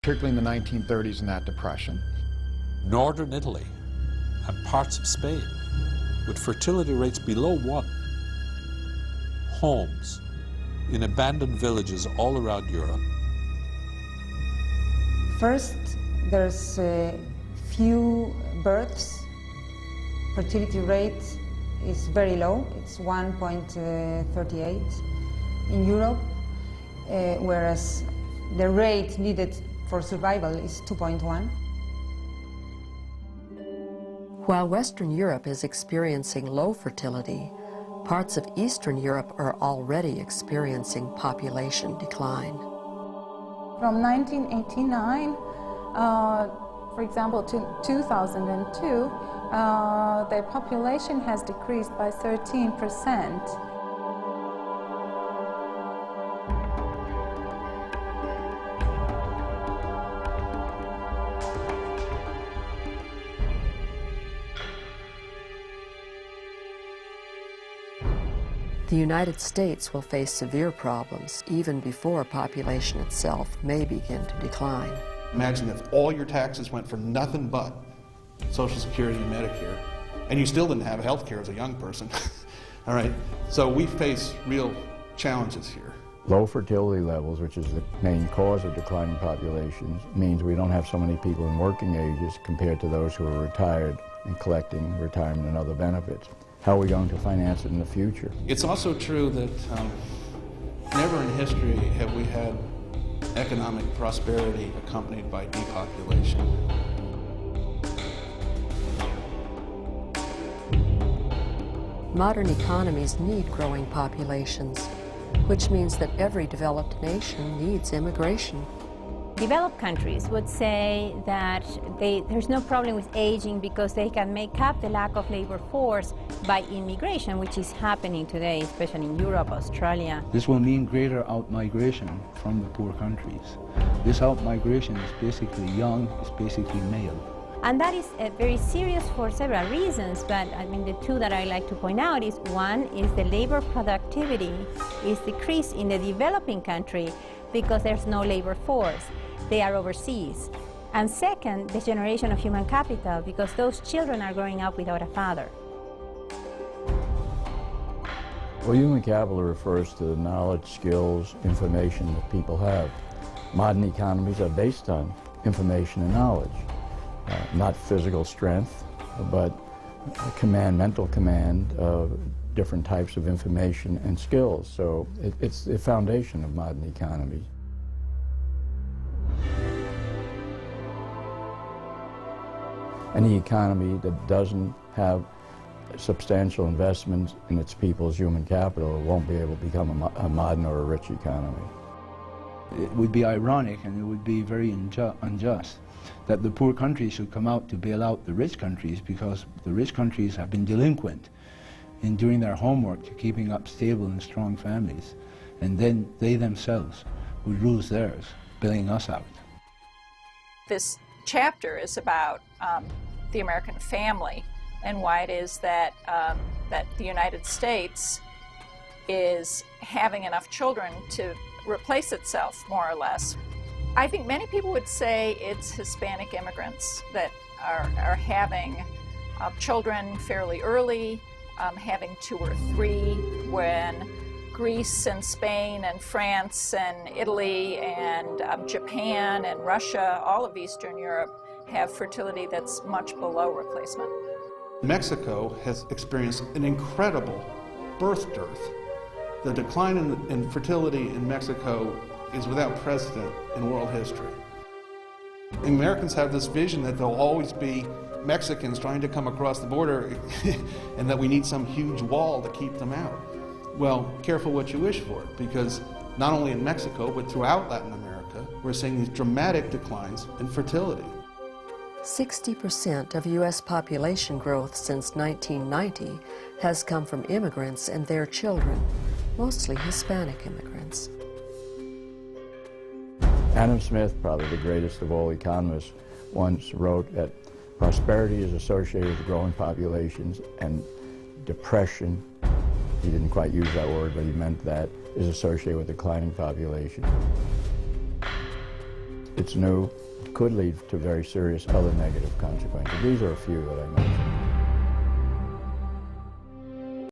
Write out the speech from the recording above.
particularly in the 1930s and that depression. Northern Italy and parts of Spain, with fertility rates below 1. Homes in abandoned villages all around Europe. First, there's few births. Fertility rate is very low. It's 1.38 in Europe, whereas the rate needed for survival is 2.1. While Western Europe is experiencing low fertility, parts of Eastern Europe are already experiencing population decline. From 1989, for example, to 2002, the population has decreased by 13%. The United States will face severe problems even before population itself may begin to decline. Imagine if all your taxes went for nothing but Social Security and Medicare, and you still didn't have health care as a young person. All right, so we face real challenges here. Low fertility levels, which is the main cause of declining populations, means we don't have so many people in working ages compared to those who are retired and collecting retirement and other benefits. How are we going to finance it in the future? It's also true that never in history have we had economic prosperity accompanied by depopulation. Modern economies need growing populations, which means that every developed nation needs immigration. Developed countries would say that there's no problem with aging because they can make up the lack of labor force by immigration, which is happening today, especially in Europe, Australia. This will mean greater outmigration from the poor countries. This outmigration is basically young, it's basically male. And that is very serious for several reasons, but I mean the two that I like to point out is one is the labor productivity is decreased in the developing country because there's no labor force. They are overseas. And second, the generation of human capital, because those children are growing up without a father. Well, human capital refers to the knowledge, skills, information that people have. Modern economies are based on information and knowledge. Not physical strength, but mental command of different types of information and skills. So it's the foundation of modern economies. Any economy that doesn't have substantial investments in its people's human capital won't be able to become a modern or a rich economy. It would be ironic and it would be very unjust that the poor countries should come out to bail out the rich countries because the rich countries have been delinquent in doing their homework to keeping up stable and strong families, and then they themselves would lose theirs, bailing us out. This chapter is about the American family and why it is that that the United States is having enough children to replace itself, more or less. I think many people would say it's Hispanic immigrants that are having children fairly early, having 2 or 3, when Greece and Spain and France and Italy and Japan and Russia, all of Eastern Europe, have fertility that's much below replacement. Mexico has experienced an incredible birth dearth. The decline in fertility in Mexico is without precedent in world history. Americans have this vision that there'll always be Mexicans trying to come across the border and that we need some huge wall to keep them out. Well, careful what you wish for, because not only in Mexico, but throughout Latin America, we're seeing these dramatic declines in fertility. 60% of U.S. population growth since 1990 has come from immigrants and their children, mostly Hispanic immigrants. Adam Smith, probably the greatest of all economists, once wrote that prosperity is associated with growing populations and depression, he didn't quite use that word, but he meant that, is associated with declining population. it's new, could lead to very serious other negative consequences. These are a few that I mentioned.